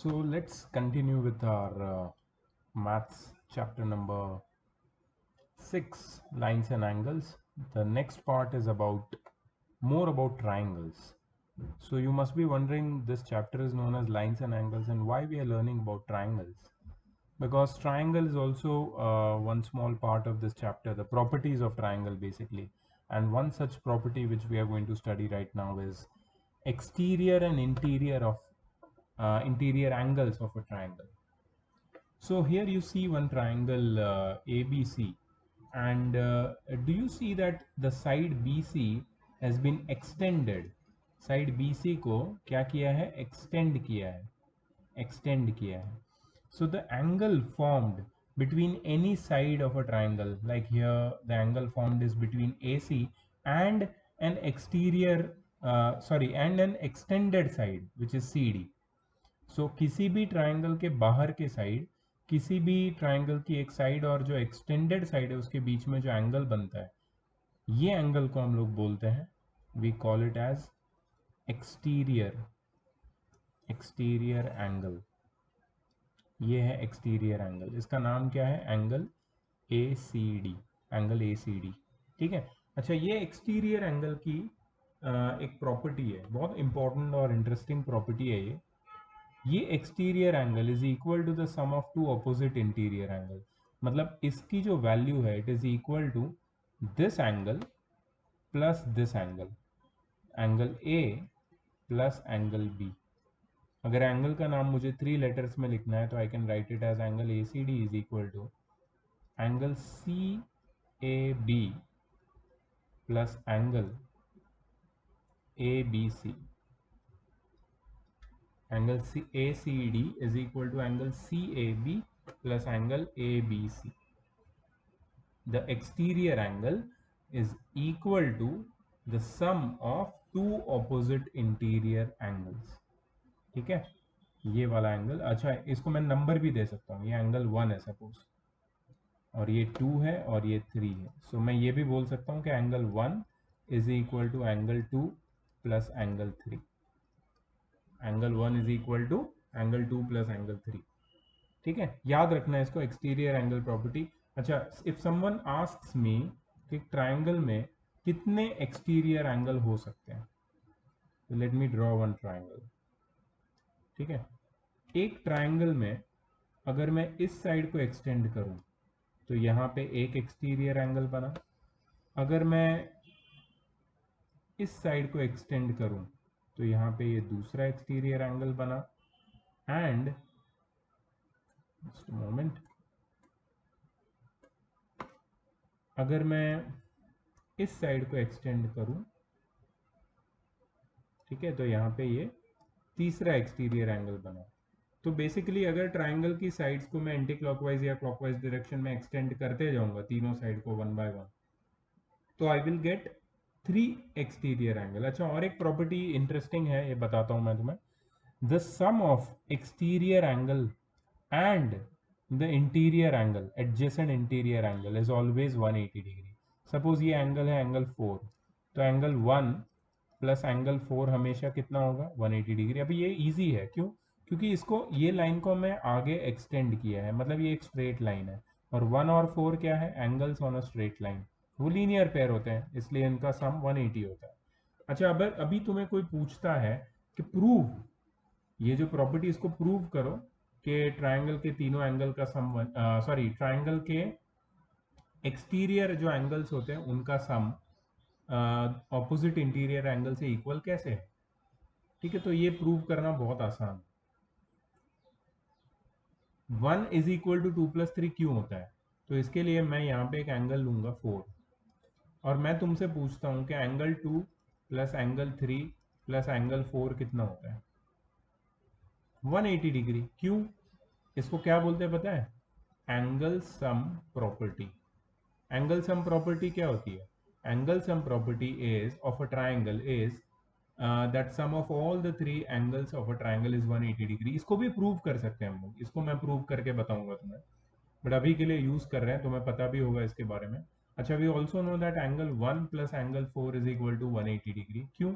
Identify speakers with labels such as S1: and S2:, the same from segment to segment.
S1: So let's continue with our maths chapter number 6, lines and angles. The next part is more about triangles. So you must be wondering, this chapter is known as lines and angles, and why we are learning about triangles. Because triangle is also one small part of this chapter, the properties of triangle basically. And one such property which we are going to study right now is exterior and interior angles of a triangle. So here you see one triangle ABC, and do you see that the side BC has been extended? Side BC को क्या किया है? Extend किया है. So the angle formed between any side of a triangle, like here the angle formed is between AC and an and an extended side which is CD. सो किसी भी triangle के बाहर के साइड, किसी भी ट्राइंगल की एक साइड और जो एक्सटेंडेड साइड है उसके बीच में जो एंगल बनता है, ये एंगल को हम लोग बोलते हैं, we call it as exterior angle. ये है एक्सटीरियर एंगल. इसका नाम क्या है? Angle ACD. Angle ACD. ठीक है. अच्छा, ये एक्सटीरियर एंगल की एक प्रॉपर्टी है, बहुत इंपॉर्टेंट और इंटरेस्टिंग प्रॉपर्टी है ये exterior angle is equal to the sum of two opposite interior angle. मतलब इसकी जो वैल्यू है, it is equal to this angle plus this angle, angle A plus angle B. अगर एंगल का नाम मुझे 3 लेटर्स में लिखना है तो I can write it as angle ACD is equal to angle CAB plus angle ABC. Angle ACD is equal to angle CAB plus angle ABC. The exterior angle is equal to the sum of two opposite interior angles. ठीक है, ये वाला angle. अच्छा, इसको मैं number भी दे सकता हूँ. ये एंगल 1 है सपोज, और ये 2 है और ये 3 है. सो मैं ये भी बोल सकता हूँ कि angle 1 is equal to angle 2 plus angle 3. Angle 1 is equal to angle 2 plus angle 3. ठीक है, याद रखना है इसको, एक्सटीरियर एंगल प्रॉपर्टी. अच्छा, इफ समवन आस्क्स मी कि ट्राइंगल में कितने एक्सटीरियर एंगल हो सकते हैं, तो let me draw one triangle. ठीक है, एक ट्राइंगल में अगर मैं इस साइड को एक्सटेंड करूं तो यहाँ पे एक एक्सटीरियर एंगल बना. अगर मैं इस साइड को एक्सटेंड करूं तो यहाँ पे ये दूसरा एक्सटीरियर एंगल बना. एंड जस्ट मोमेंट, अगर मैं इस साइड को एक्सटेंड करूं, ठीक है, तो यहाँ पे ये तीसरा एक्सटीरियर एंगल बना. तो बेसिकली अगर ट्राइंगल की साइड्स को मैं एंटी क्लॉकवाइज या क्लॉकवाइज डायरेक्शन में एक्सटेंड करते जाऊंगा तीनों साइड को वन बाय वन, तो I will get 3 exterior angle. अच्छा, और एक प्रॉपर्टी इंटरेस्टिंग है, ये बताता हूं मैं तुम्हें. The sum of exterior angle and the interior angle, adjacent interior angle, is always 180 degree. Suppose ये एंगल है एंगल 4, तो एंगल 1 प्लस एंगल 4 हमेशा कितना होगा? 180 डिग्री. अभी ये इजी है, क्यों? क्योंकि इसको, ये लाइन को मैं आगे एक्सटेंड किया है, मतलब ये एक स्ट्रेट लाइन है, और 1 और 4 क्या है? Angles on a straight line. वो लीनियर पेयर होते हैं, इसलिए इनका सम 180 होता है. अच्छा, अब अभी तुम्हें कोई पूछता है कि प्रूव, ये जो प्रॉपर्टी इसको प्रूव करो कि ट्राइंगल के तीनों एंगल का सम, ट्राइंगल के एक्सटीरियर जो एंगल्स होते हैं उनका सम ऑपोजिट इंटीरियर एंगल से इक्वल कैसे है? ठीक है, तो ये प्रूव करना बहुत आसान. 1 इज इक्वल टू 2 प्लस 3 क्यों होता है? तो इसके लिए मैं यहाँ पे एक एंगल लूंगा 4, और मैं तुमसे पूछता हूँ कि angle 2 plus angle 3 plus angle 4 कितना होता है? 180 डिग्री. क्यों? इसको क्या बोलते हैं पता है? Angle sum property. Angle sum property क्या होती है? Angle sum property is of a triangle is that sum of all the 3 angles of a triangle is 180 degree. इसको भी प्रूव कर सकते हैं हम लोग, इसको मैं प्रूव करके बताऊंगा तुम्हें, बट अभी के लिए यूज कर रहे हैं, तुम्हें पता भी होगा इसके बारे में. अच्छा, we also know that angle 1 plus angle 4 is equal to 180 degree. क्यों?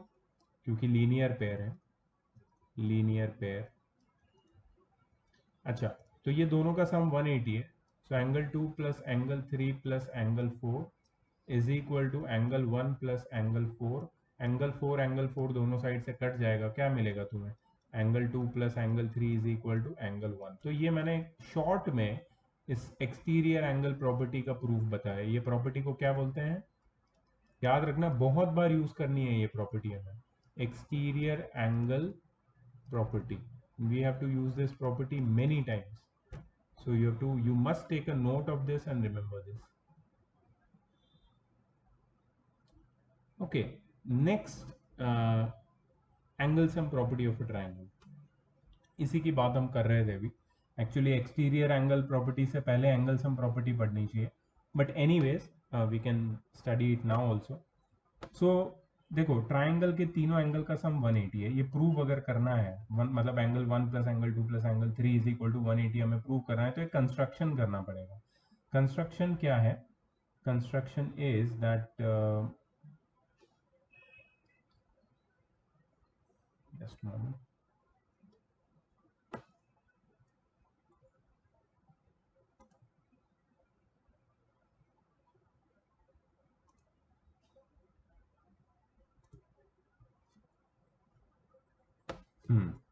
S1: क्योंकि लीनियर पेयर है, लीनियर पेयर. अच्छा, तो ये दोनों का सम 180 है। So angle 2 plus angle 3 plus angle 4 is equal to angle 1 plus angle 4। Angle 4 दोनों साइड से कट जाएगा, क्या मिलेगा तुम्हें? Angle 2 plus angle 3 is equal to angle 1। तो ये मैंने शॉर्ट में इस एक्सटीरियर एंगल प्रॉपर्टी का प्रूफ बताया। ये प्रॉपर्टी को क्या बोलते हैं? याद रखना, बहुत बार यूज करनी है ये प्रॉपर्टी हमें। Exterior angle property. We have to use this property many times. So you must take a note of this and remember this. Okay, next angle sum property of a triangle. इसी की बात हम कर रहे थे अभी। Actually exterior angle property से पहले एंगल सम प्रॉपर्टी पढ़नी चाहिए, but anyways we can study it now also. So देखो, ट्राइंगल के तीनों एंगल का सम 180 है। ये प्रूव अगर करना है, मतलब angle 1 plus angle 2 plus angle 3 is equal to 180 हमें प्रूव करना है, तो एक कंस्ट्रक्शन करना पड़ेगा। कंस्ट्रक्शन क्या है? Construction is that just moment.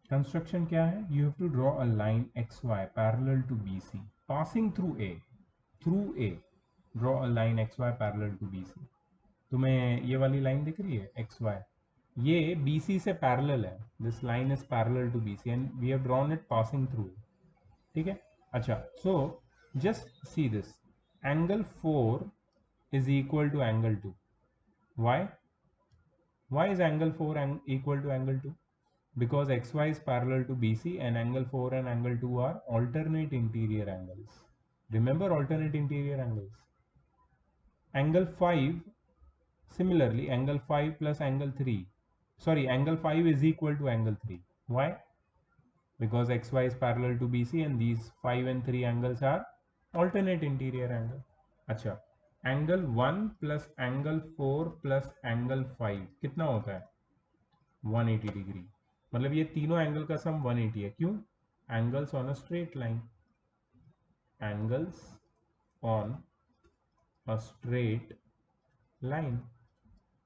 S1: Construction क्या है? You have to draw a line X Y parallel to B C passing through A draw a line X Y parallel to B C. तुम्हें ये वाली line दिख रही है X Y? ये B C से पैरेलल है। This line is parallel to B C and we have drawn it passing through. ठीक है। अच्छा, so just see this, angle 4 is equal to angle 2. Why? Why is angle 4 equal to angle 2? Because xy is parallel to BC and angle 4 and angle 2 are alternate interior angles. Remember alternate interior angles. Angle 5, similarly, angle 5 plus angle 3. Sorry, angle 5 is equal to angle 3. Why? Because xy is parallel to BC and these 5 and 3 angles are alternate interior angle. अच्छा, angle 1 plus angle 4 plus angle 5 कितना होता है? 180 degree. मतलब ये तीनों angle का sum 180 है। क्यों? Angles on a straight line, angles on a straight line,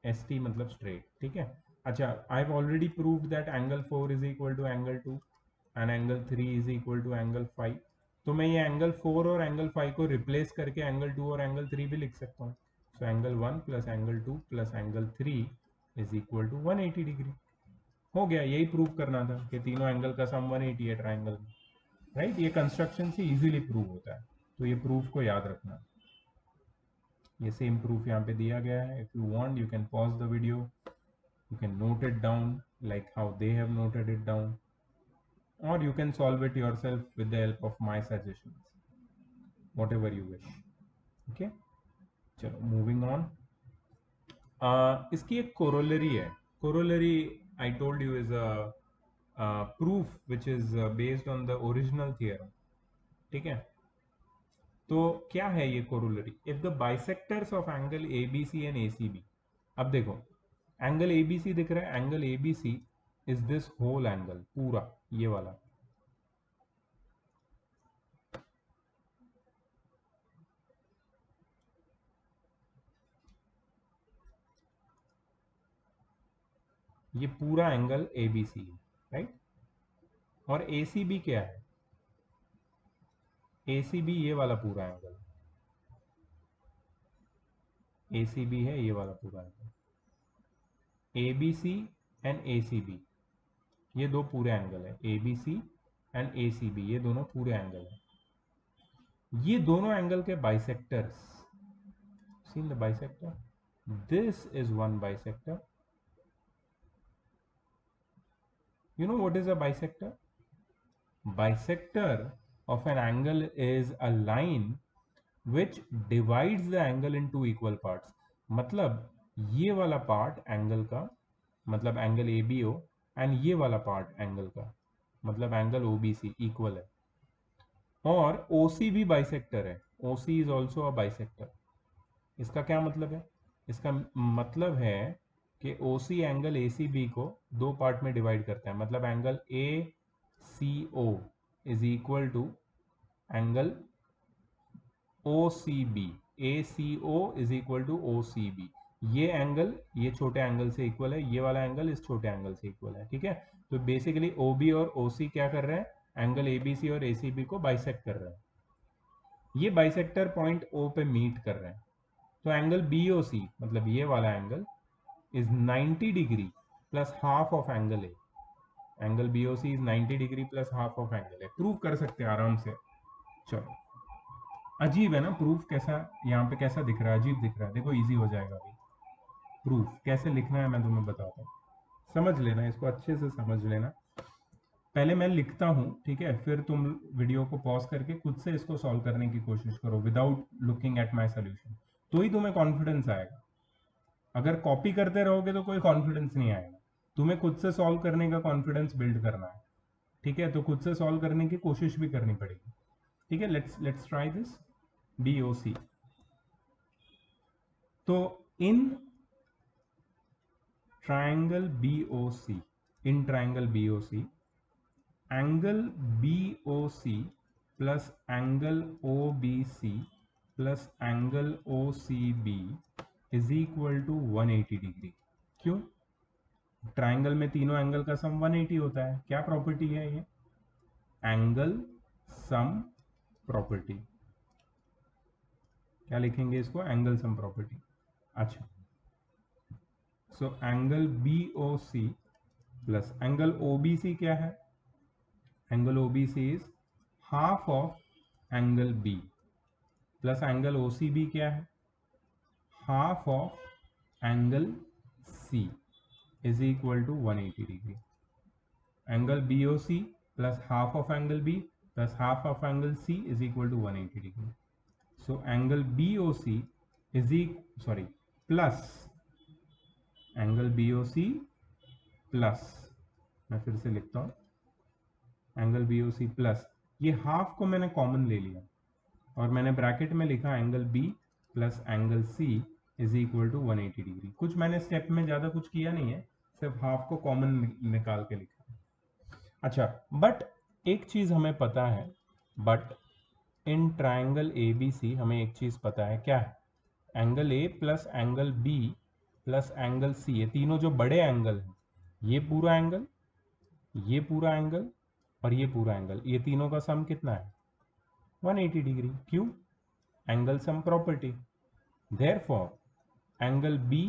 S1: S T मतलब स्ट्रेट। ठीक है। अच्छा, I have already proved that angle 4 is equal to angle 2 and angle 3 is equal to angle 5। तो मैं ये एंगल 4 और एंगल 5 को replace करके एंगल 2 और एंगल 3 भी लिख सकता हूँ। So angle 1 plus angle 2 plus angle 3 is equal to 180 degree. हो गया, यही प्रूव करना था कि तीनों एंगल का सम 180 है ट्राइंगल में। राइट, ये कंस्ट्रक्शन से इजीली प्रूव होता है, तो ये प्रूफ को याद रखना। ये सेम प्रूफ यहाँ पे दिया गया है। If you want you can pause the video, you can note it down like how they have noted it down, or you can solve it yourself with the help of my suggestions, whatever you wish. Okay, चलो moving on. इसकी एक corollary है। Corollary I told you is a proof which is based on the original theorem. ठीक है, तो क्या है ये corollary? If the bisectors of angle A B C and A C B. अब देखो, एंगल ए बी सी दिख रहा है। Angle A B C is this whole angle, पूरा ये वाला। ये पूरा एंगल ए बी सी है, राइट। और ए सी बी क्या है? ए सी बी ये वाला पूरा एंगल, ए सी बी है ये वाला पूरा angle. A B C and A C B ये दो पूरे एंगल है। A B C and A C B ये दोनों पूरे एंगल है। ये दोनों एंगल के bisectors, seen the bisector, this is one bisector. You know what is a bisector? Bisector of an angle is a line which divides the angle into equal parts. मतलब ये वाला पार्ट एंगल का, मतलब angle A B O, and ये वाला part angle का, मतलब angle O B C equal है। और ओ सी भी बाइसेक्टर है। O C is also a bisector. इसका क्या मतलब है? इसका मतलब है कि ओ C angle A C B को दो पार्ट में डिवाइड करता है। मतलब angle A C O is equal to angle OCB, ACO is equal to OCB। ये एंगल ये छोटे एंगल से इक्वल है, ये वाला एंगल इस छोटे एंगल से इक्वल है, ठीक है। तो बेसिकली OB और OC क्या कर रहे हैं, एंगल ABC और ACB को बाइसेक्ट कर रहे हैं। ये बाइसेक्टर पॉइंट O पे मीट कर रहे हैं। तो एंगल BOC मतलब ये वाला angle is 90 degree plus half of angle A. Angle BOC is 90 degree plus half of angle A. Prove कर सकते हैं आराम से। चलो, अजीब है ना प्रूफ, कैसा यहाँ पे कैसा दिख रहा है, अजीब दिख रहा है। देखो इजी हो जाएगा अभी। प्रूफ कैसे लिखना है मैं तुम्हें बताता हूँ, समझ लेना इसको, अच्छे से समझ लेना। पहले मैं लिखता हूँ, ठीक है, फिर तुम वीडियो को पॉज करके खुद से इसको सॉल्व करने की कोशिश करो without looking at my solution, तो ही तुम्हें कॉन्फिडेंस आएगा। अगर कॉपी करते रहोगे तो कोई कॉन्फिडेंस नहीं आएगा। तुम्हें खुद से सॉल्व करने का कॉन्फिडेंस बिल्ड करना है, ठीक है। तो खुद से सॉल्व करने की कोशिश भी करनी पड़ेगी, ठीक है। Let's try this BOC। तो in triangle BOC, in triangle BOC, angle BOC plus angle OBC plus angle OCB is equal to 180 degree. क्यों? ट्राइंगल में तीनों एंगल का सम 180 होता है। क्या प्रॉपर्टी है ये? Angle sum property. क्या लिखेंगे इसको? Angle sum property. अच्छा, so angle BOC plus angle OBC क्या है? Angle OBC is half of angle B plus angle OCB क्या है? Half of angle C is equal to 180 degree. Angle BOC plus half of angle B plus half of angle C is equal to 180 degree. So angle BOC is sorry plus angle BOC plus, मैं फिर से लिखता हूं, angle BOC plus, ये half को मैंने common ले लिया और मैंने ब्रैकेट में लिखा angle B plus angle C is equal to 180 degree. कुछ मैंने स्टेप में ज़्यादा कुछ किया नहीं है, सिर्फ हाफ को कॉमन निकाल के लिखा। अच्छा, बट एक चीज़ हमें पता है, बट इन ट्राइंगल ABC हमें एक चीज़ पता है, क्या है? Angle A plus angle B plus angle C, ये तीनों जो बड़े एंगल हैं, ये पूरा एंगल, ये पूरा एंगल और ये पूरा एंगल, ये तीनों का सम कितना है? 180 डिग्री। क्यों? Angle sum property. Therefore angle B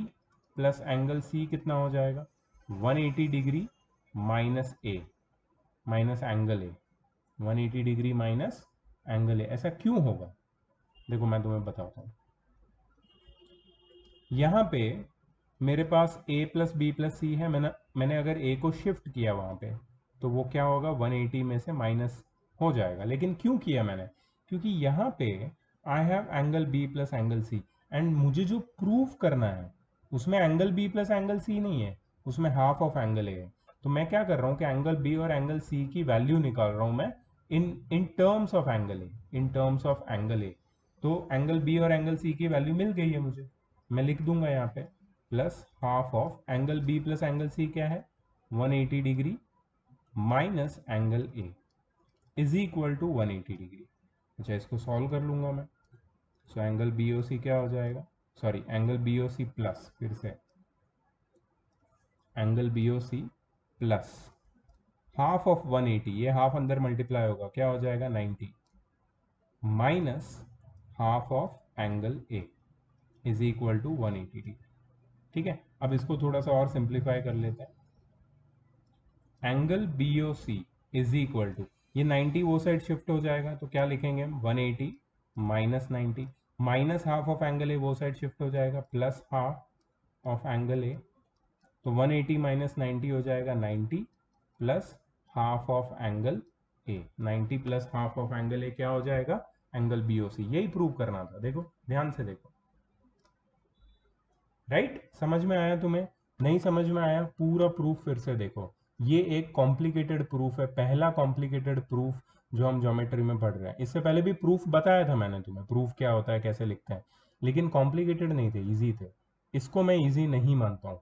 S1: plus angle C कितना हो जाएगा? 180 degree minus A minus angle A, 180 degree minus angle A। ऐसा क्यों होगा? देखो मैं तुम्हें बताता हूँ। यहाँ पे मेरे पास A plus B plus C है, मैंने अगर A को शिफ्ट किया वहाँ पे तो वो क्या होगा? 180 में से माइनस हो जाएगा। लेकिन क्यों किया मैंने? क्योंकि यहाँ पे I have angle B plus angle C and मुझे जो प्रूफ करना है उसमें angle B plus angle C नहीं है, उसमें हाफ ऑफ एंगल A है। तो मैं क्या कर रहा हूँ कि एंगल B और एंगल C की वैल्यू निकाल रहा हूँ मैं in terms of angle A, in terms of angle A। तो एंगल B और एंगल C की वैल्यू मिल गई है मुझे, मैं लिख दूंगा यहाँ पे plus half of angle B plus angle C क्या है? 180 degree minus angle A is equal to 180 degree. अच्छा, इसको सॉल्व कर लूंगा मैं। सो एंगल BOC क्या हो जाएगा? सॉरी, एंगल BOC प्लस, फिर से angle BOC plus half of 180, ये हाफ अंदर मल्टीप्लाई होगा, क्या हो जाएगा? 90 minus half of angle A is equal to 180 degree. ठीक है, अब इसको थोड़ा सा और सिंप्लीफाई कर लेते हैं। Angle BOC is equal to, ये 90 वो साइड शिफ्ट हो जाएगा तो क्या लिखेंगे हम? 180 minus 90 minus half of angle A वो साइड शिफ्ट हो जाएगा plus half of angle A। तो 180 माइनस 90 हो जाएगा 90 plus half of angle A। 90 plus half of angle A क्या हो जाएगा? Angle BOC। यही प्रूव करना था। देखो ध्यान से देखो, राइट? समझ में आया तुम्हें? नहीं समझ में आया? पूरा प्रूफ फिर से देखो। ये एक कॉम्प्लिकेटेड प्रूफ है, पहला कॉम्प्लिकेटेड प्रूफ जो हम ज्योमेट्री में पढ़ रहे हैं। इससे पहले भी प्रूफ बताया था मैंने तुम्हें, प्रूफ क्या होता है, कैसे लिखते हैं, लेकिन कॉम्प्लिकेटेड नहीं थे, इजी थे। इसको मैं इजी नहीं मानता हूँ।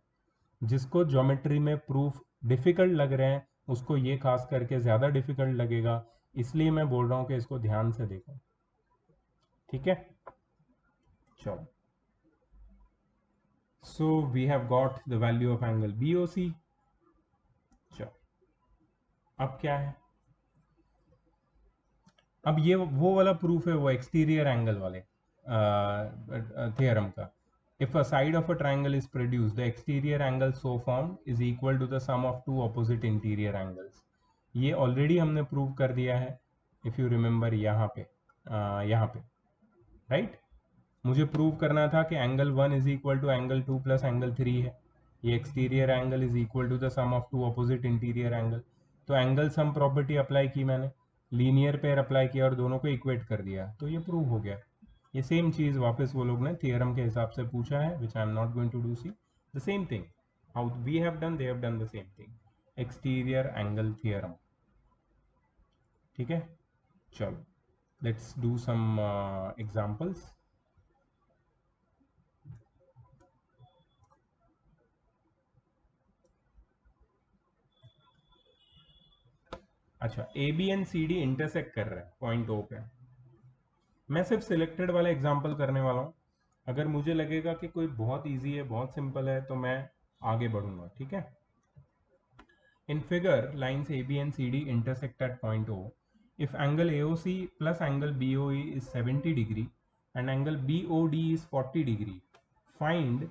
S1: जिसको ज्योमेट्री में प्रूफ डिफिकल्ट लग रहे हैं उसको ये खास करके ज़्यादा डिफिकल्ट लगेगा, इसलिए मैं बोल रहा हूं कि इसको ध्यान से देखो, ठीक है। चलो, so we have got the value of angle B O C. चलो, अब क्या है, अब ये वो वाला प्रूफ है, वो एक्सटीरियर एंगल वाले थ्योरम का। If a side of a triangle is produce the exterior angle so form is equal to the sum of two opposite interior angles. ये ऑलरेडी हमने प्रूव कर दिया है, इफ यू रिमेंबर, यहाँ पे right. मुझे प्रूव करना था कि angle 1 is equal to angle 2 plus angle 3 है। ये exterior angle is equal to the sum of two opposite interior angle. तो एंगल सम प्रॉपर्टी अप्लाई की मैंने, लीनियर पेयर अप्लाई किया और दोनों को इक्वेट कर दिया, तो ये प्रूव हो गया। ये सेम चीज़ वापस वो लोग ने थियरम के हिसाब से पूछा है, which I am not going to do see the same thing how we have done, they have done the same thing, exterior angle theorem, ठीक है। चलो, लेट्स डू सम एग्जांपल्स। अच्छा, A B and C D intersect कर रहे हैं point ओ पे। मैं सिर्फ सिलेक्टेड वाला एग्जांपल करने वाला हूँ। अगर मुझे लगेगा कि कोई बहुत इजी है, बहुत सिंपल है, तो मैं आगे बढ़ूंगा, ठीक है। In figure lines A B and C D intersect at point O if angle A O C plus angle B O E is 70 degree and angle B O D is 40 degree, find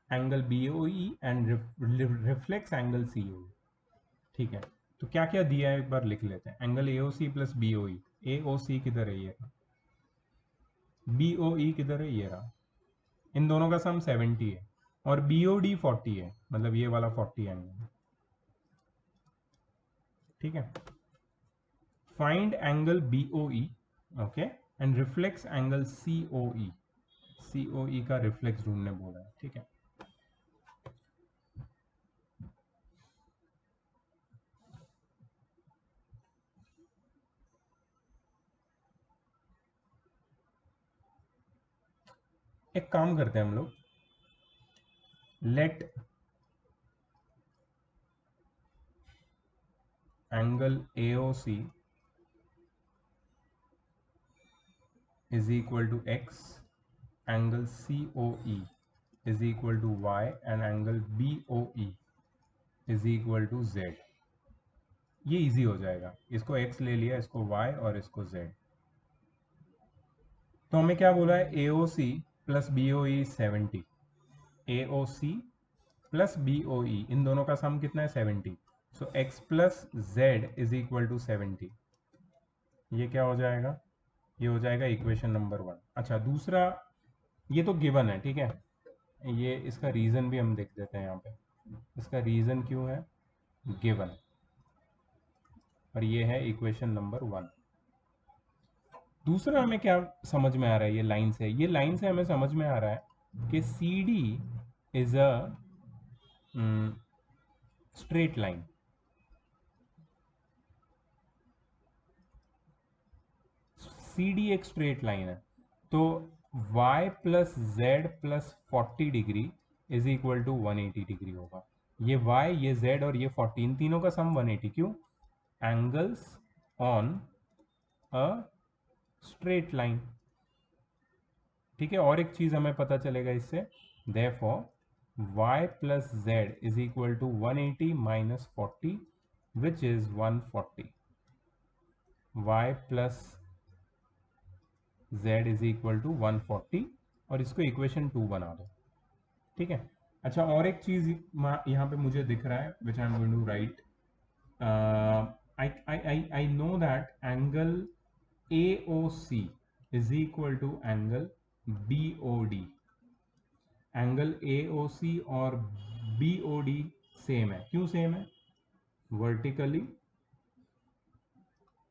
S1: angle B O E and reflex angle C O. ठीक है, तो क्या क्या दिया है एक बार लिख लेते हैं। Angle A O C plus B O E, A O C किधर है, ये बी ओ ई किधर है, ये रहा। इन दोनों का सम 70 है और बी ओ डी 40 है, मतलब ये वाला 40 एंगल, ठीक है। Find angle B O E, okay, and reflex angle C O E. C O E का रिफ्लेक्स ढूंढने बोला है, ठीक है। एक काम करते हैं हम लोग, let angle A O C is equal to x, angle COE is equal to y and angle BOE is equal to z। ये इजी हो जाएगा, इसको x ले लिया, इसको y और इसको z। तो हमें क्या बोला है, AOC plus BOE 70, AOC plus BOE इन दोनों का सम कितना है 70, so x plus z is equal to 70। ये क्या हो जाएगा, ये हो जाएगा इक्वेशन नंबर 1। अच्छा, दूसरा, ये तो गिवन है, ठीक है। ये इसका रीजन भी हम देख देते हैं यहाँ पे, इसका रीजन क्यों है, गिवन, और ये है इक्वेशन नंबर 1। दूसरा हमें क्या समझ में आ रहा है, ये लाइन से, ये लाइन से हमें समझ में आ रहा है कि C D is a straight line. C D एक स्ट्रेट लाइन है, तो y प्लस जेड प्लस 40 degree is equal to 180 degree होगा। ये y, ये z और ये 40, इन तीनों का सम 180। क्यों, angles on a straight line, ठीक है। और एक चीज हमें पता चलेगा इससे, therefore y plus z is equal to 180 minus 40 which is 140। y plus z is equal to 140 और इसको इक्वेशन 2 बना दो, ठीक है। अच्छा, और एक चीज यहाँ पे मुझे दिख रहा है which I am going to write, I know that angle AOC is equal to angle BOD। Angle AOC और BOD सेम है, क्यों सेम है, vertically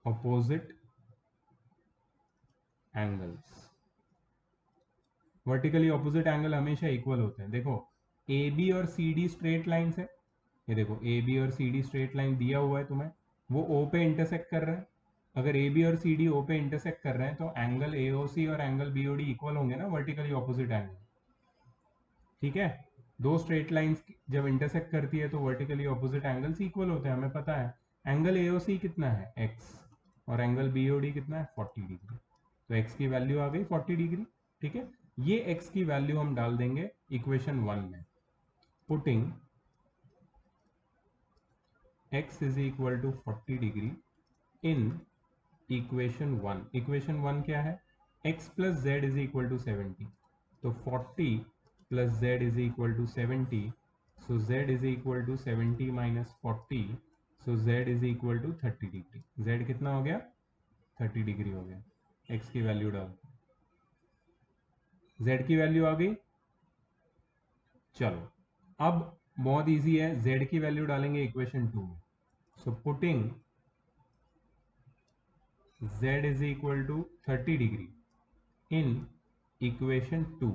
S1: opposite angles. Vertically opposite angle हमेशा इक्वल होते हैं। देखो, AB और CD स्ट्रेट लाइन है, ये देखो AB और CD स्ट्रेट लाइन दिया हुआ है तुम्हें, वो O पे इंटरसेक्ट कर रहे हैं। अगर AB और CD O पे इंटरसेक्ट कर रहे हैं तो एंगल AOC और एंगल BOD इक्वल होंगे ना, वर्टिकली ऑपोजिट एंगल, ठीक है। दो स्ट्रेट लाइंस जब इंटरसेक्ट करती है तो वर्टिकली ऑपोजिट एंगल्स इक्वल होते हैं, हमें पता है। एंगल AOC कितना है, x, और एंगल BOD कितना है 40 डिग्री। तो x की वैल्यू आ गई 40 डिग्री। ठीक है, ये x की वैल्यू हम डाल देंगे इक्वेशन 1 में। Putting x is equal to 40 degree in equation 1। Equation 1 क्या है, x plus z is equal to 70। तो 40 plus z is equal to 70। So z is equal to 70 minus 40। So z is equal to 30 degree. z कितना हो गया 30 degree हो गया। x की value डाल, z की वैल्यू आ गई। चलो अब बहुत इजी है, z की वैल्यू डालेंगे इक्वेशन 2 में। So putting z is equal to 30 degree in equation 2।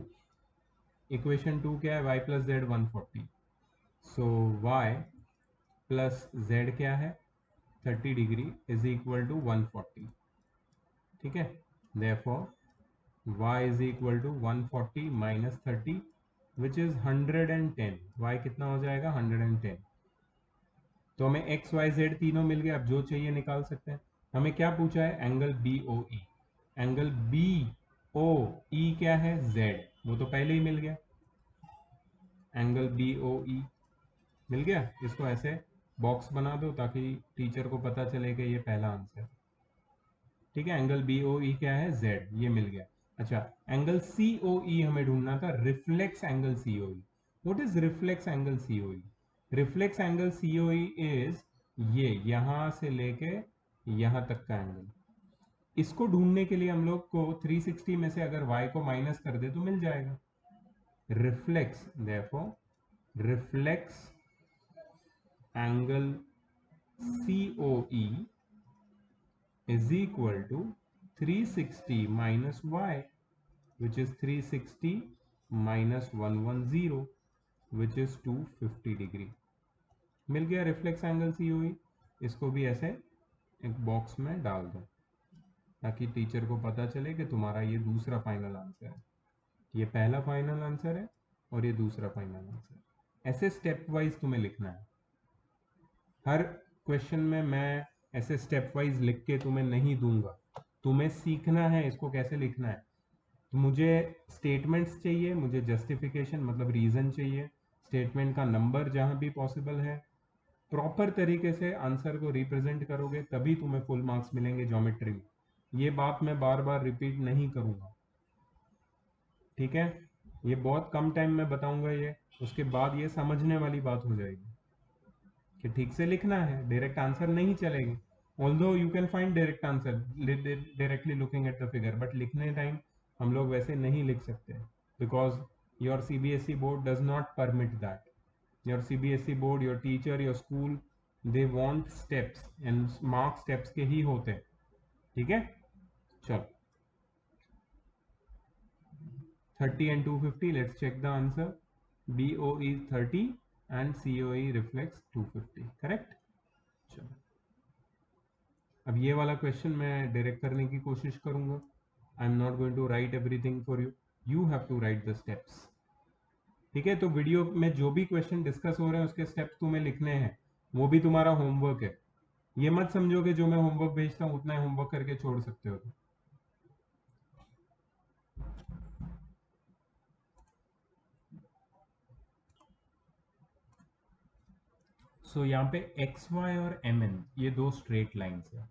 S1: Equation 2 क्या है, y plus z 140। So y plus z क्या है 30 डिग्री इज इक्वल टू 140। ठीक है, therefore y is equal to 140 minus 30 which is 110। y कितना हो जाएगा 110। तो हमें x y z तीनों मिल गए, अब जो चाहिए निकाल सकते हैं। हमें क्या पूछा है, एंगल BOE। एंगल BOE क्या है z, वो तो पहले ही मिल गया। एंगल BOE मिल गया। इसको ऐसे बॉक्स बना दो ताकि टीचर को पता चले कि ये पहला आंसर। ठीक है, एंगल BOE क्या है z, ये मिल गया। अच्छा, एंगल COE हमें ढूंढना था, reflex angle COE। What is reflex angle COE? Reflex angle COE is ये यहां से लेके यहां तक का एंगल। इसको ढूंढने के लिए हम लोग को 360 में से अगर y को माइनस कर दे तो मिल जाएगा। Reflex, therefore reflex angle COE is equal to 360 minus y, which is 360 minus 110, which is 250 degree. मिल गया रिफ्लेक्स एंगल COE। इसको भी ऐसे एक बॉक्स में डाल दो ताकि टीचर को पता चले कि तुम्हारा ये दूसरा फाइनल आंसर है, ये पहला फाइनल आंसर है और ये दूसरा फाइनल आंसर। ऐसे स्टेप वाइज तुम्हें लिखना है। हर क्वेश्चन में मैं ऐसे स्टेप वाइज लिख के तुम्हें नहीं दूंगा, तुम्हें सीखना है इसको कैसे लिखना है। तो मुझे स्टेटमेंट्स चाहिए, मुझे जस्टिफिकेशन मतलब रीजन चाहिए, स्टेटमेंट का नंबर जहां भी पॉसिबल है। प्रॉपर तरीके से आंसर को रिप्रेजेंट करोगे तभी तुम्हें फुल मार्क्स मिलेंगे ज्योमेट्री में। ये बात मैं बार बार रिपीट नहीं करूंगा। ठीक है, ये बहुत कम टाइम में बताऊंगा ये, उसके बाद ये समझने वाली बात हो जाएगी कि ठीक से लिखना है, डायरेक्ट आंसर नहीं चलेगी। Although you can find direct answer directly looking at the figure, but लिखने टाइम हम लोग वैसे नहीं लिख सकते because your CBSE board does not permit that. Your CBSE board, your teacher, your school, they want steps and mark steps के ही होते हैं। ठीक है, चलो 30 and 250, let's check the answer. BOE 30 and COE reflects 250, correct? चलो अब ये वाला क्वेश्चन मैं डायरेक्ट करने की कोशिश करूंगा। I am not going to write everything for you, you have to write the steps. ठीक है, तो वीडियो में जो भी क्वेश्चन डिस्कस हो रहे हैं उसके स्टेप्स तुम्हें लिखने हैं, वो भी तुम्हारा होमवर्क है। ये मत समझो कि जो मैं होमवर्क भेजता हूँ उतना ही होमवर्क करके छोड़ सकते हो। सो यहाँ पे एक्स वाई और एम एन ये दो स्ट्रेट लाइन्स है।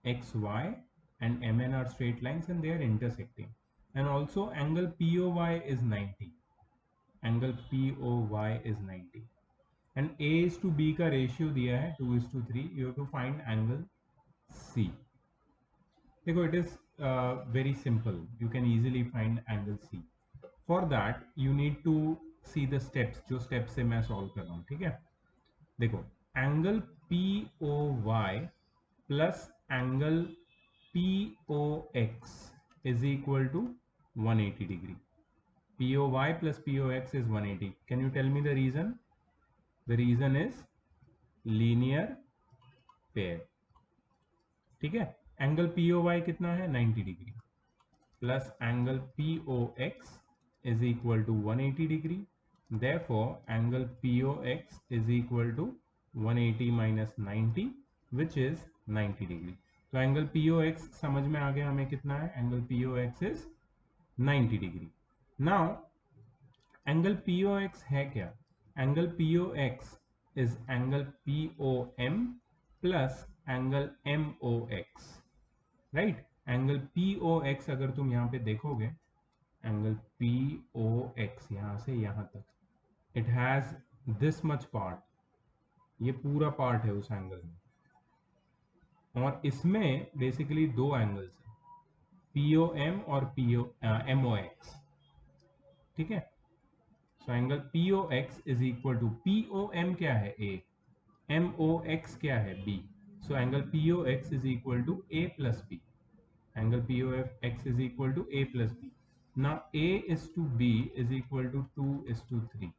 S1: X Y and mn are straight lines and they are intersecting, and also angle POY is 90, angle POY is 90 and A is to B का ratio दिया है 2:3, you have to find angle C। देखो it is very simple, you can easily find angle C। for that you need to see the steps, जो steps से मैं solve कर रहा हूँ। ठीक है, देखो angle POY plus angle POX is equal to 180 degree. POY plus POX is 180. Can you tell me the reason? The reason is linear pair। ठीक है, एंगल POY कितना है 90 degree plus angle POX is equal to 180 degree। Therefore, angle POX is equal to 180 minus 90, which is 90 degree। तो angle POX समझ में आ गया हमें कितना है, angle POX is 90 degree. Now angle POX है क्या, angle POX is angle POM plus angle MOX, right. Angle POX अगर तुम यहाँ पे देखोगे, एंगल POX यहाँ से यहाँ तक, it has this much part, ये पूरा पार्ट है उस एंगल में, और इसमें बेसिकली दो एंगल्स हैं, POM और MOX, ठीक है। So angle POX is equal to, POM क्या है A, MOX क्या है B, so angle POX is equal to A plus B, angle POX is equal to A plus B. Now A is to B is equal to 2 is to 3.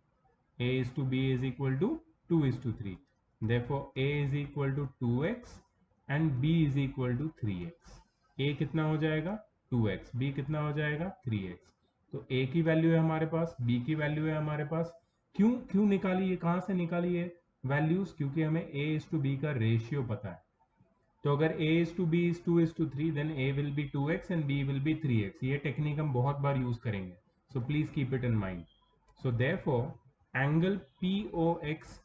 S1: A is to B is equal to 2 is to 3. Therefore A is equal to 2x and B is equal to 3x. A कितना हो जाएगा 2x, B कितना हो जाएगा 3x। तो A की value है हमारे पास, B की वैल्यू है हमारे पास। क्यों क्यों निकाली है, कहाँ से निकाली है वैल्यूज, क्योंकि हमें A is to B का रेशियो पता है। तो अगर a is to b is 2 is to 3 then a will be 2x and b will be 3x। ये टेक्निक हम बहुत बार यूज करेंगे, so please keep it in mind. So therefore angle POX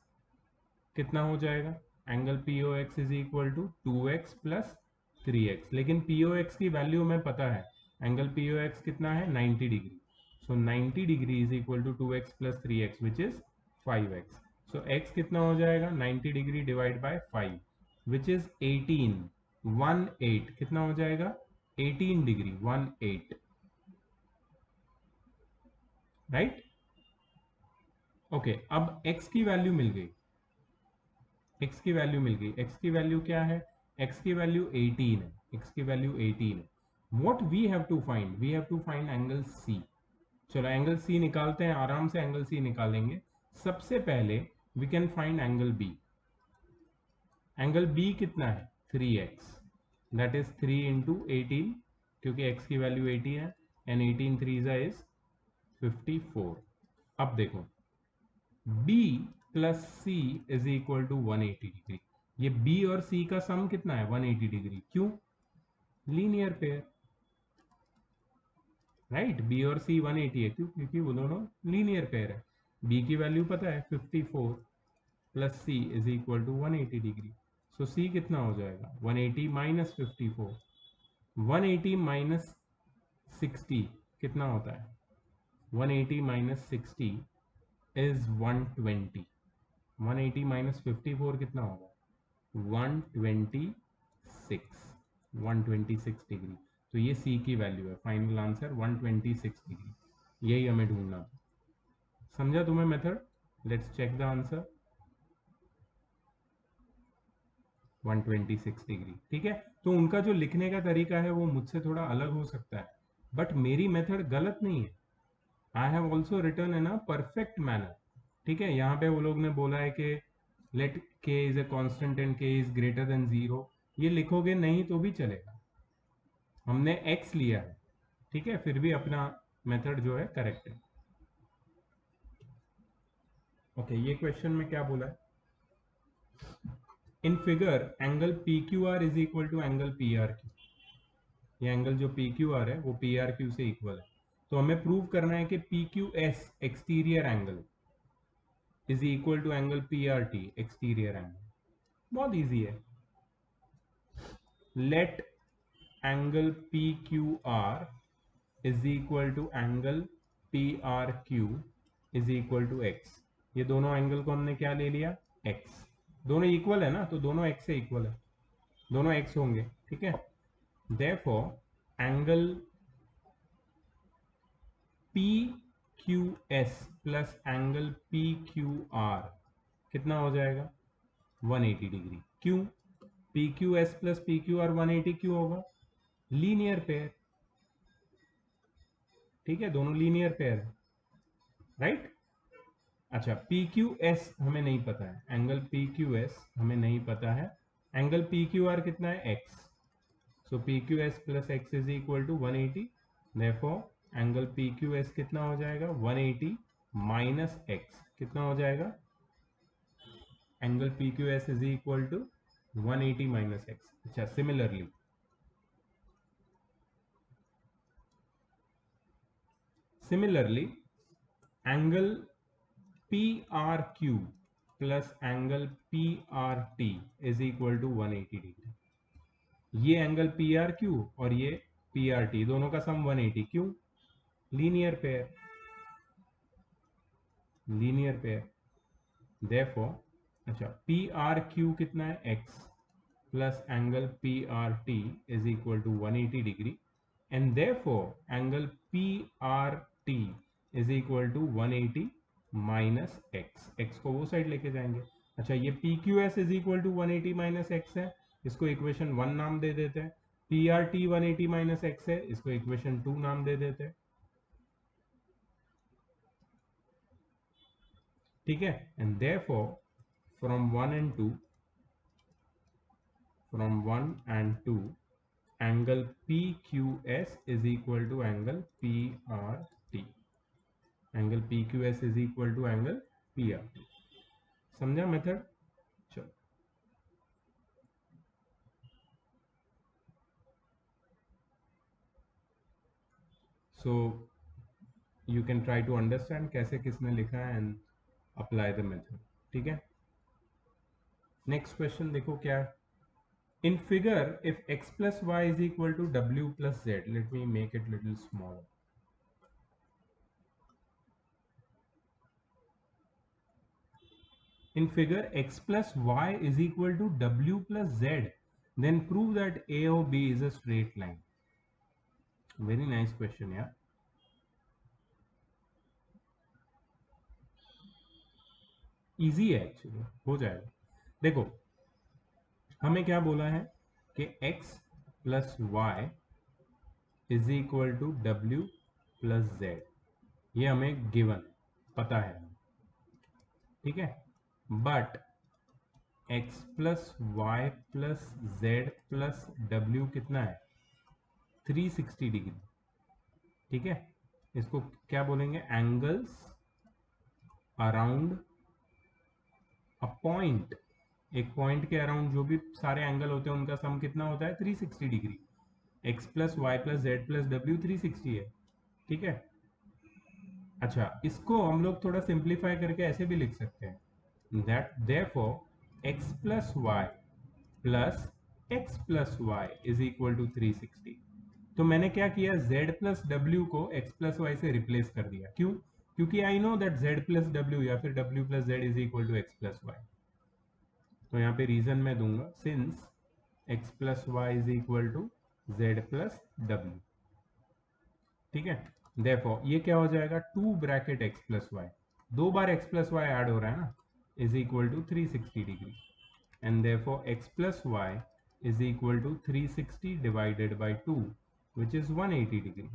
S1: कितना हो जाएगा, angle POX is equal to 2x plus 3x, लेकिन POX की वैल्यू हमें पता है, एंगल POX कितना है 90 degree, so 90 degree is equal to 2x plus 3x which is 5x। So x कितना हो जाएगा 90 degree divide by 5 which is 18, 18 कितना हो जाएगा 18 डिग्री 18, राइट। ओके, अब x की वैल्यू मिल गई, x की वैल्यू मिल गई, x की वैल्यू क्या है, x की वैल्यू 18 है, x की वैल्यू 18 है। What we have to find, we have to find angle C। चलो एंगल C निकालते हैं, आराम से एंगल C निकालेंगे। सबसे पहले we can find angle B। Angle B कितना है 3x, दैट इज 3 इंटू 18, क्योंकि x की वैल्यू 18 है, एंड 18 3 इज 54। अब देखो B plus C is equal to 180 degree, ये B और C का सम कितना है 180 डिग्री, क्यों, लीनियर पेयर, राइट। B और C 180 है, क्यों, क्योंकि वो दोनों लीनियर पेयर है। B की वैल्यू पता है 54 plus C is equal to 180 degree, so C कितना हो जाएगा 180 माइनस 54, 180 माइनस 60 कितना होता है, 180 माइनस 60 इज 120, 180 माइनस 54 कितना होगा 126, 126 डिग्री। तो ये C की वैल्यू है, फाइनल आंसर 126 डिग्री, यही हमें ढूंढना था। समझा तुम्हें method, let's check the answer, 126 degree, ठीक है। तो उनका जो लिखने का तरीका है वो मुझसे थोड़ा अलग हो सकता है, बट मेरी मेथड गलत नहीं है, I have also written in a perfect manner, ठीक है। यहाँ पे वो लोग ने बोला है कि let k is a constant and k is greater than 0, ये लिखोगे नहीं तो भी चलेगा, हमने x लिया है, ठीक है, फिर भी अपना मेथड जो है करेक्ट है। ओके, ये क्वेश्चन में क्या बोला है, in figure angle PQR is equal to angle PRQ, ये एंगल जो PQR है वो PRQ से इक्वल है। तो हमें प्रूव करना है कि PQS exterior angle is equal to angle PRT exterior angle, बहुत इजी है। Let angle PQR is equal to angle PRQ is equal to x, ये दोनों एंगल को हमने क्या ले लिया x, दोनों इक्वल है ना, तो दोनों x से इक्वल है, दोनों x होंगे, ठीक है। Therefore angle PQS plus angle PQR कितना हो जाएगा 180 डिग्री, क्यों, PQS प्लस PQR 180 क्यों होगा, लीनियर पेयर, ठीक है, दोनों लीनियर पेयर है, राइट। अच्छा, PQS हमें नहीं पता है, एंगल PQS हमें नहीं पता है, एंगल PQR कितना है x, so PQS plus x is equal to 180, therefore angle PQS कितना हो जाएगा 180 माइनस x कितना हो जाएगा, angle PQS is equal to 180 minus x. अच्छा, similarly angle P R Q plus angle P R T is equal to 180 degree. ये angle P R Q और ये पी आर टी दोनों का सम 180, क्यों? Linear pair, linear pair. Therefore अच्छा, P R Q कितना है? X plus angle P R T is equal to 180 degree, and therefore angle P R T is equal to 180 minus x. X को वो side लेके जाएंगे। अच्छा, ये P Q S is equal to 180 minus x है, इसको equation 1 नाम दे देते हैं। P R T 180 minus x है, इसको इक्वेशन 2 नाम दे देते हैं। ठीक है, and therefore from 1 and 2, from 1 and 2, angle PQS is equal to angle PRT। angle PQS is equal to angle PRT। समझा मेथड? चलो, so you can try to understand कैसे किसने लिखा है and apply the method। ठीक है, next question देखो क्या है। In figure, if x plus y is equal to w plus z, let me make it little smaller। In figure, x plus y is equal to w plus z, then prove that a or b is a straight line। Very nice question यार। Easy है actually, हो जाएगा। देखो, हमें क्या बोला है कि x plus y is equal to डब्ल्यू प्लस जेड, ये हमें गिवन है, पता है हमें। ठीक है, but x plus y plus z plus डब्ल्यू कितना है? 360 डिग्री। ठीक है, इसको क्या बोलेंगे? Angles around a point. एक पॉइंट के अराउंड जो भी सारे एंगल होते हैं उनका सम कितना होता है? 360 degree. x plus y plus z plus डब्ल्यू 360 है। ठीक है, अच्छा, इसको हम लोग थोड़ा सिंप्लीफाई करके ऐसे भी लिख सकते हैं, that therefore x plus y plus x plus y is equal to 360। तो मैंने क्या किया? z प्लस डब्ल्यू को x प्लस वाई से रिप्लेस कर दिया। क्यों? क्योंकि I know that z plus डब्ल्यू या फिर w plus z is equal to x plus y. तो यहाँ पे रीजन मैं दूंगा, since x plus y is equal to z plus डब्ल्यू। ठीक है, देयरफॉर ये क्या हो जाएगा? 2 ब्रैकेट x प्लस वाई, दो बार x प्लस वाई ऐड हो रहा है ना, is equal to 360 degree, and therefore x plus y is equal to 360 divided by 2 which is 180 degree.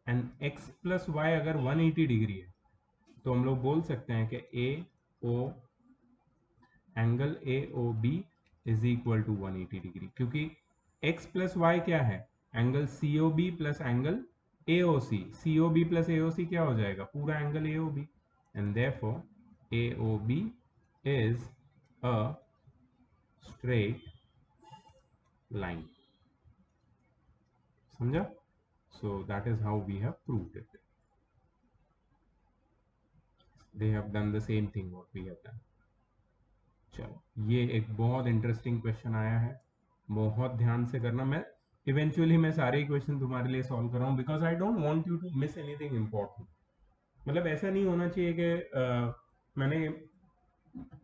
S1: And x plus y अगर 180 डिग्री है तो हम लोग बोल सकते हैं कि A O angle A O B is equal to 180 degree, क्योंकि x प्लस वाई क्या है? Angle C O B plus angle A O C. C O B plus A O C क्या हो जाएगा? पूरा angle A O B, and therefore A O B is a straight line. समझा? So that is how we have proved it. They have done the same thing what we have done. चलो, ये एक बहुत interesting question आया है, बहुत ध्यान से करना। मैं इवेंचुअली मैं सारे क्वेश्चन तुम्हारे लिए सॉल्व कर रहा हूँ, because I don't want you to miss anything important. मतलब ऐसा नहीं होना चाहिए कि मैंने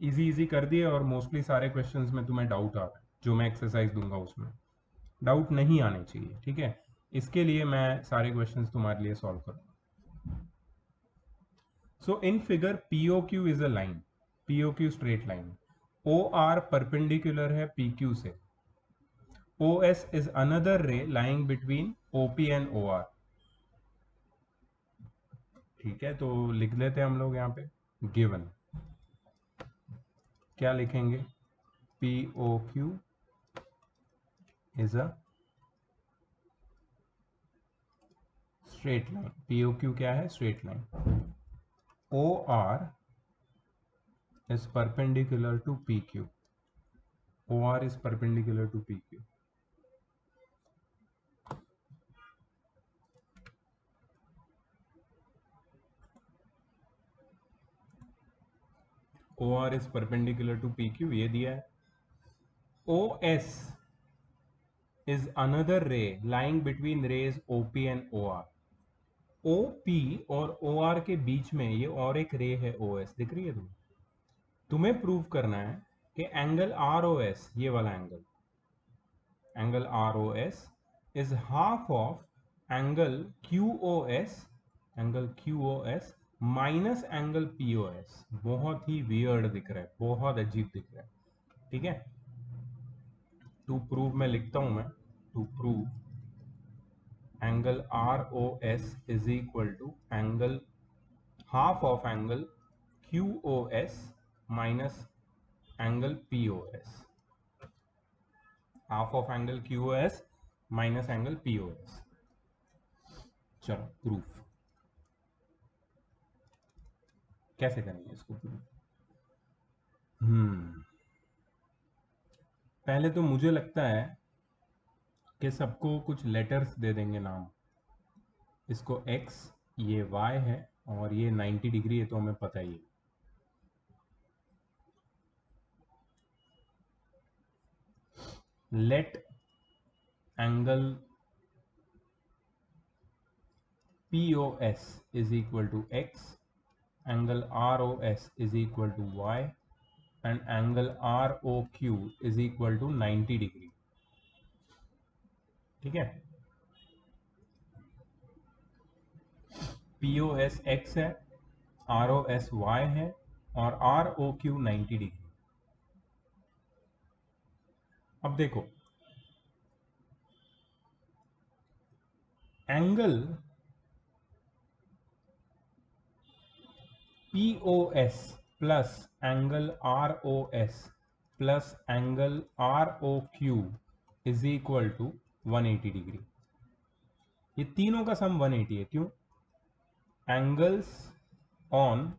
S1: इजी इजी कर दिए और मोस्टली सारे क्वेश्चंस में तुम्हें डाउट आ रहा है, जो मैं एक्सरसाइज दूंगा उसमें डाउट नहीं आने चाहिए। ठीक है, इसके लिए मैं सारे क्वेश्चंस तुम्हारे लिए सॉल्व करूँगा। So in figure POQ is a line, POQ straight line, OR perpendicular है PQ से, OS is another ray lying between OP and OR। ठीक है, तो लिख लेते हैं हम लोग यहाँ पे गिवन। क्या लिखेंगे? POQ is a straight line। POQ क्या है? Straight line. OR is perpendicular to PQ। OR is perpendicular to PQ. OR is perpendicular to PQ, ये दिया है. OS is another ray lying between rays OP and OR. OP और OR के बीच में ये और एक रे है OS, दिख रही है तुम्हें प्रूव करना है कि एंगल ROS, ये वाला angle ROS is half of angle QOS minus angle POS. बहुत ही वियर्ड दिख रहा है, बहुत अजीब दिख रहा है. ठीक है, टू प्रूव मैं लिखता हूं, मैं to prove angle ROS is equal to angle half of angle QOS minus angle POS. Half of angle QOS minus angle POS. चलो प्रूफ कैसे करेंगे इसको प्रूफ. पहले तो मुझे लगता है कि सबको कुछ लेटर्स दे देंगे नाम. इसको x, ये y है और ये 90 डिग्री है, तो हमें पता ही है. Let angle POS is equal to x, angle ROS is equal to y and angle ROQ is equal to 90 degree. ठीक है, POS x है, ROS y है और ROQ 90 डिग्री. अब देखो, angle POS plus angle ROS plus angle ROQ is equal to 180 degree. ये तीनों का सम 180 है. क्यों? Angles on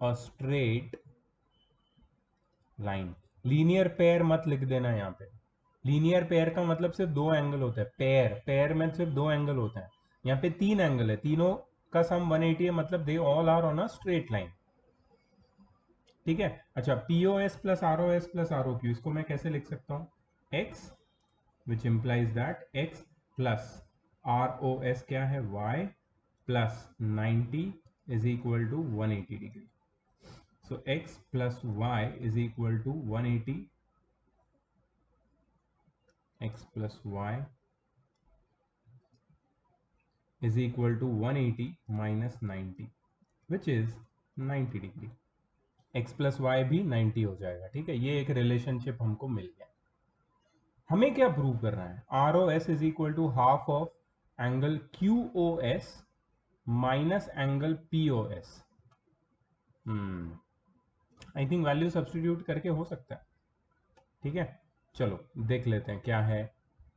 S1: a straight line. Linear pair मत लिख देना यहां पे. लीनियर पेयर का मतलब सिर्फ दो एंगल होता है. पेयर में सिर्फ दो एंगल होता है. यहाँ पे तीन एंगल है, तीनों का सम 180 है, मतलब they all are on a straight line. ठीक है. अच्छा, POS plus ROS plus ROQ, इसको मैं कैसे लिख सकता हूँ? x which implies that x plus ROS क्या है? y plus 90 is equal to 180 degree. So x plus y is equal to 180. x plus y is equal to 180 minus 90 which is 90 degree. x plus y भी 90 हो जाएगा. ठीक है, ये एक relationship हमको मिल गया. हमें क्या प्रूव करना है? ROS is equal to half of angle QOS minus angle POS. I think value substitute करके हो सकता है. ठीक है, चलो देख लेते हैं क्या है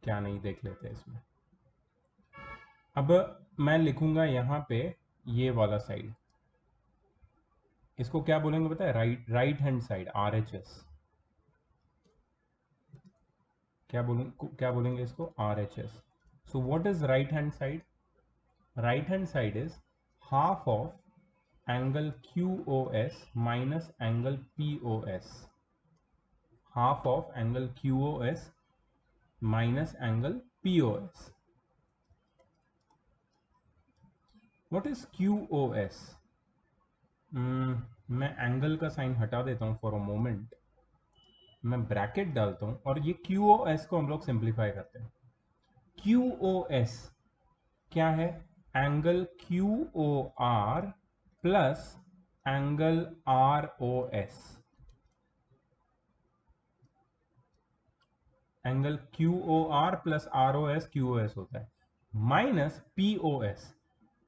S1: क्या नहीं, देख लेते हैं इसमें. अब मैं लिखूंगा यहां पे ये वाला साइड, इसको क्या बोलेंगे पता है? Right hand side, RHS. क्या बोलेंगे इसको? RHS. So what is right hand side? Right hand side is half of angle QOS minus angle POS. Half of angle QOS minus angle POS. What is QOS? मैं angle का sign हटा देता हूं for a moment. मैं bracket डालता हूं और ये QOS को हम लोग सिंप्लीफाई करते हैं. QOS क्या है? Angle QOR plus angle ROS. Angle QOR plus ROS QOS होता है, माइनस POS.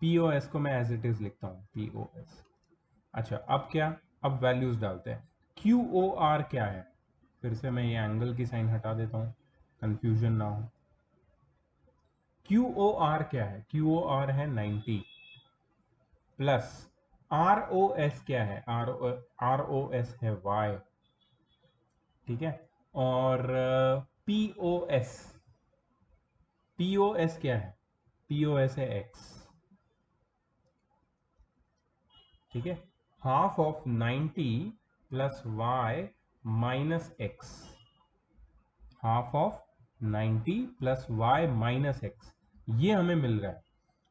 S1: POS को मैं एज इट इज लिखता हूं, POS. अच्छा, अब क्या? अब वैल्यूज डालते हैं. QOR क्या है? फिर से मैं ये एंगल की साइन हटा देता हूं, कंफ्यूजन ना हो. QOR क्या है? QOR है 90 प्लस ROS क्या है? ROS है y. ठीक है, और POS, POS क्या है? POS है x, ठीक है। Half of 90 plus y minus x, half of 90 plus y minus x, ये हमें मिल रहा है।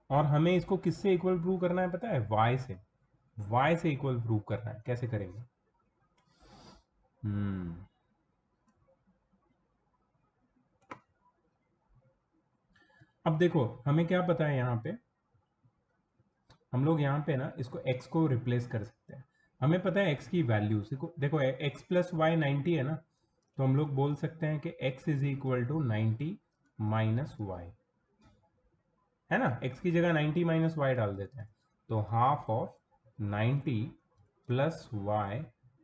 S1: और हमें इसको किससे इक्वल प्रूव करना है पता है? y से, y से इक्वल प्रूव करना है। कैसे करेंगे? अब देखो हमें क्या पता है, यहाँ पे हम लोग यहाँ पे ना इसको x को रिप्लेस कर सकते हैं। हमें पता है x की वैल्यू, देखो x प्लस वाई 90 है ना, तो हम लोग बोल सकते हैं कि x is equal to 90 minus y, है ना। x की जगह 90 माइनस वाई डाल देते हैं, तो half of 90 plus y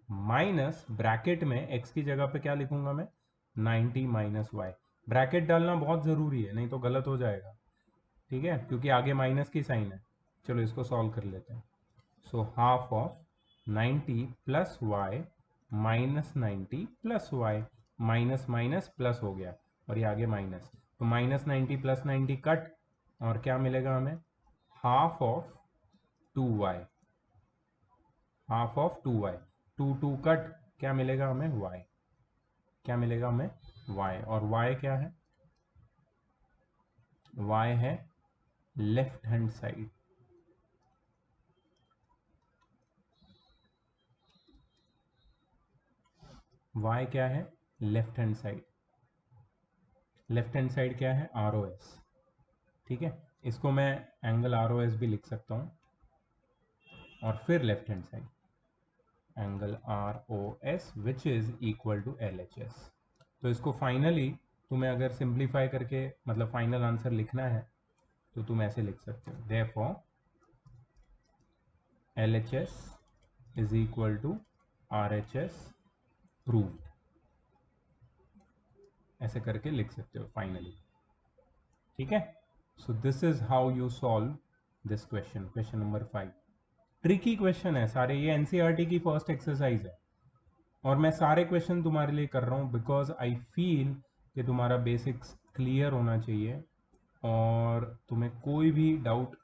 S1: minus bracket में x की जगह पे क्या लिखूंगा मैं? 90 माइनस वाई। ब्रैकेट डालना बहुत ज़रूरी है, नहीं तो गलत हो जाएगा, ठीक है, क्योंकि आगे माइनस की साइन है। चलो इसको सॉल्व कर लेते हैं। So half of 90 plus y minus 90 plus y, minus minus plus हो गया और ये आगे माइनस, तो माइनस 90 प्लस 90 कट, और क्या मिलेगा हमें? Half of 2y, half of 2y, 2 cut, क्या मिलेगा हमें? y, क्या मिलेगा हमें? y, और y क्या है? y है लेफ्ट हैंड साइड, y क्या है? Left hand side. Left hand side क्या है? ROS, ठीक है। इसको मैं एंगल ROS भी लिख सकता हूँ, और फिर left hand side angle ROS which is equal to LHS। तो इसको फाइनली तुम्हें अगर सिंप्लीफाई करके मतलब फाइनल आंसर लिखना है तो तुम ऐसे लिख सकते हो, therefore LHS is equal to RHS proved, ऐसे करके लिख सकते हो फाइनली, ठीक है। So this is how you solve this question, question number 5। Tricky question है सारे, ये एनसीईआरटी की फर्स्ट एक्सरसाइज है, और मैं सारे क्वेश्चन तुम्हारे लिए कर रहा हूँ बिकॉज आई फील कि तुम्हारा बेसिक्स क्लियर होना चाहिए, और तुम्हें कोई भी डाउट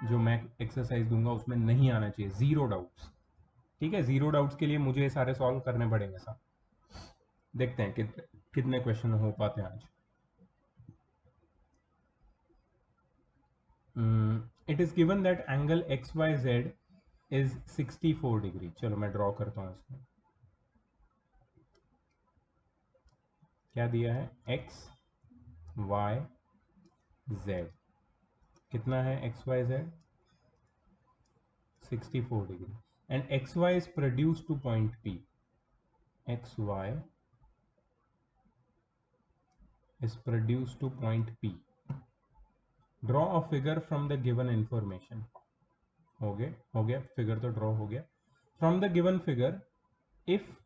S1: जो मैं एक्सरसाइज दूंगा उसमें नहीं आना चाहिए, जीरो डाउट्स, ठीक है। जीरो डाउट्स के लिए मुझे ये सारे सॉल्व करने पड़ेंगे सब। देखते हैं कितने क्वेश्चन हो पाते हैं आज। It is given that angle XYZ is 64 degree. चलो मैं ड्रॉ करता हूँ इसमें, क्या दिया है? XYZ कितना है? XYZ 64 degree, and XY is produced to point P. XY is produced to point P. Draw a figure from the given information. हो गया फिगर तो ड्रॉ हो गया। From the given figure if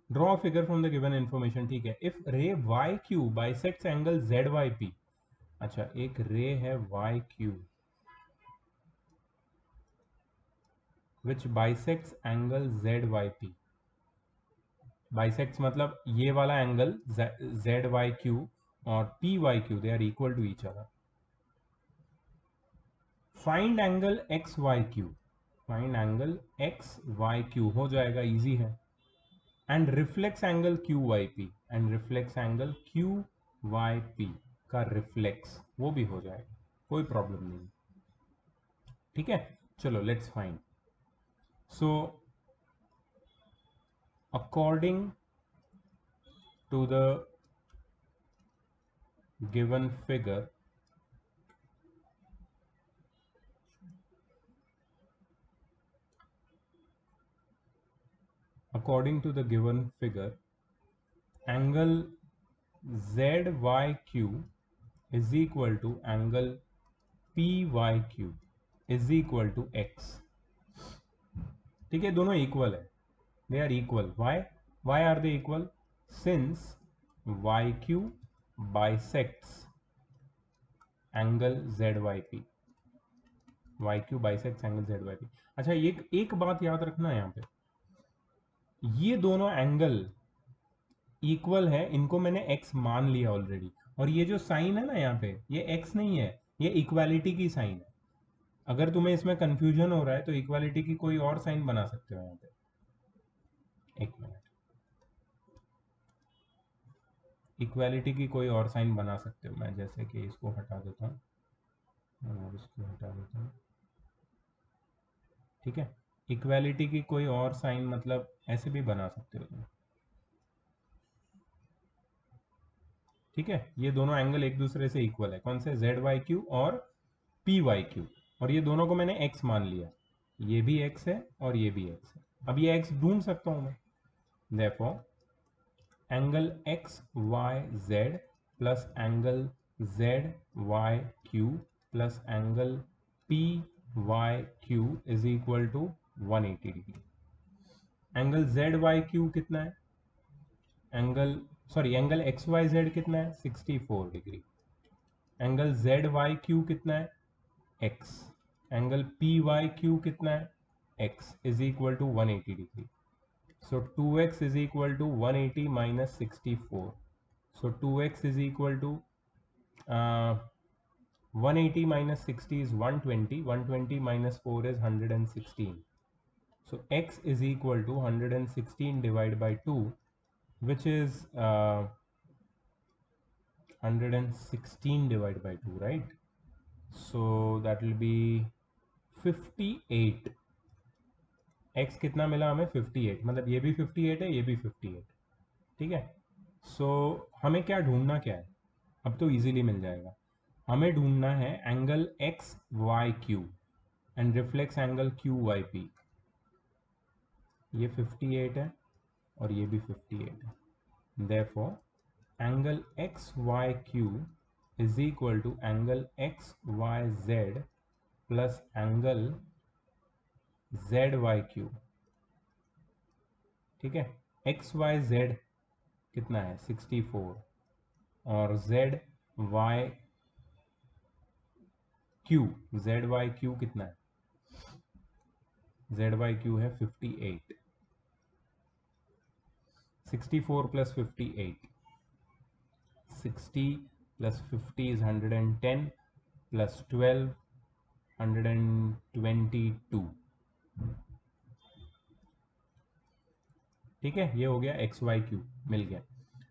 S1: draw figure from the given information, ठीक है। If ray Y Q bisects angle Z Y P, अच्छा एक रे है Y Q which bisects angle Z Y P, bisects मतलब ये वाला एंगल जेड वाई क्यू और P Y Q, they are equal to each other. Find angle X Y Q, find angle X Y Q हो जाएगा, easy है। And reflex angle Q Y P, and reflex angle Q Y P का reflex वो भी हो जाएगा, कोई problem नहीं, ठीक है। चलो let's find. So according to the given figure, according to the given figure, angle ZYQ is equal to angle PYQ is equal to X, ठीक है। दोनों इक्वल है, they are equal. Why are they equal? Since YQ bisects angle ZYP, YQ bisects angle ZYP। अच्छा एक बात याद रखना यहाँ पे, ये दोनों एंगल इक्वल है, इनको मैंने x मान लिया ऑलरेडी, और ये जो साइन है ना यहाँ पे, ये x नहीं है, ये इक्वालिटी की साइन है। अगर तुम्हें इसमें कंफ्यूजन हो रहा है तो इक्वालिटी की कोई और साइन बना सकते हो यहाँ पे। एक मिनट, इक्वालिटी की कोई और साइन बना सकते हो, मैं जैसे कि इसको हटा देता हूँ और इसको हटा देता हूँ, ठीक है। इक्वालिटी की कोई और साइन मतलब ऐसे भी बना सकते हो तुम, ठीक है। ये दोनों एंगल एक दूसरे से इक्वल है, कौन से, जेड वाई क्यू और पी वाई क्यू, और ये दोनों को मैंने x मान लिया, ये भी x है और ये भी x है। अब ये x ढूंढ सकता हूं मैं, therefore angle X Y Z plus angle Z Y Q plus angle P Y Q is equal to 180 degree. Angle Z Y Q कितना है, एंगल एक्स वाई जेड कितना है, 64 degree. Angle Z Y Q कितना है, x। Angle P Y Q कितना है, x is equal to 180 degree. So 2x is equal to 180 minus 64। So 2x is equal to 180 minus 60 is 120, 120 minus 4 is 116. So x is equal to 116 divided by 2, which is 116 divided by 2, right? So that will be 58. x कितना मिला हमें, 58, मतलब ये भी 58 है, ये भी 58, ठीक है। सो हमें क्या ढूंढना क्या है, अब तो इजीली मिल जाएगा। हमें ढूंढना है angle X Y Q and reflex angle Q Y P. ये 58 है और ये भी 58 है, therefore angle X Y Q is equal to angle X Y Z plus angle Z Y Q, ठीक है। एक्स वाई जेड कितना है, 64, और Z Y Q, Z Y Q कितना है, जेड वाई क्यू है 58। 64 प्लस 58, 60 प्लस 50 is 110 प्लस 12 122, ठीक है। ये हो गया एक्स वाई क्यू, मिल गया।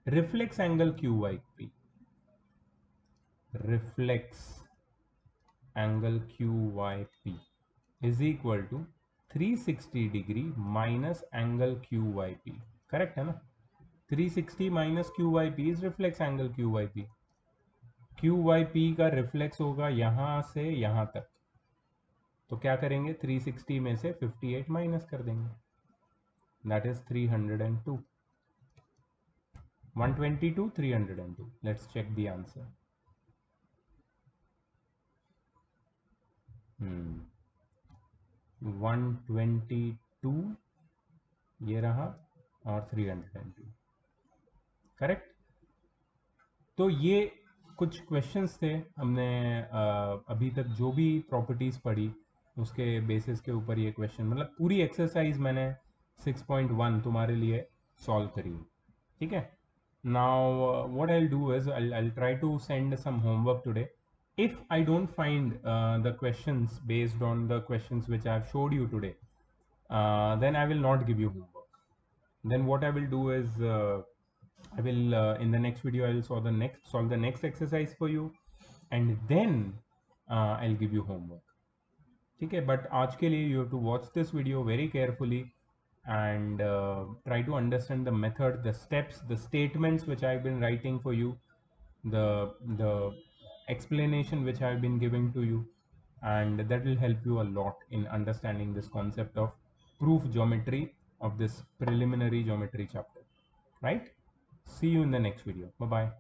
S1: Reflex angle Q Y P, reflex angle Q Y P is equal to 360 degree minus angle Q Y P, correct है ना। 360 minus Q Y P is reflex angle Q Y P. Q Y P का reflex होगा यहां से यहां तक, तो क्या करेंगे, 360 में से 58 माइनस कर देंगे, that is 302। 122 302, let's check the answer. 122 ये रहा और 302, करेक्ट। तो ये कुछ क्वेश्चंस थे, हमने अभी तक जो भी प्रॉपर्टीज पढ़ी उसके बेसिस के ऊपर ये क्वेश्चन, मतलब पूरी एक्सरसाइज मैंने 6.1 तुम्हारे लिए सॉल्व करी, ठीक है। Now what I will do is I try to send some homework today. If I don't find the questions based on the questions which I have showed you today, then I will not give you homework. Then what I will do is I will in the next video I will solve the next exercise for you, and then I'll give you homework, ठीक है। But आज के लिए you have to watch this video very carefully and try to understand the method, the steps, the statements which I've been writing for you, the explanation which I've been giving to you, and that will help you a lot in understanding this concept of proof geometry of this preliminary geometry chapter, right? See you in the next video. Bye bye.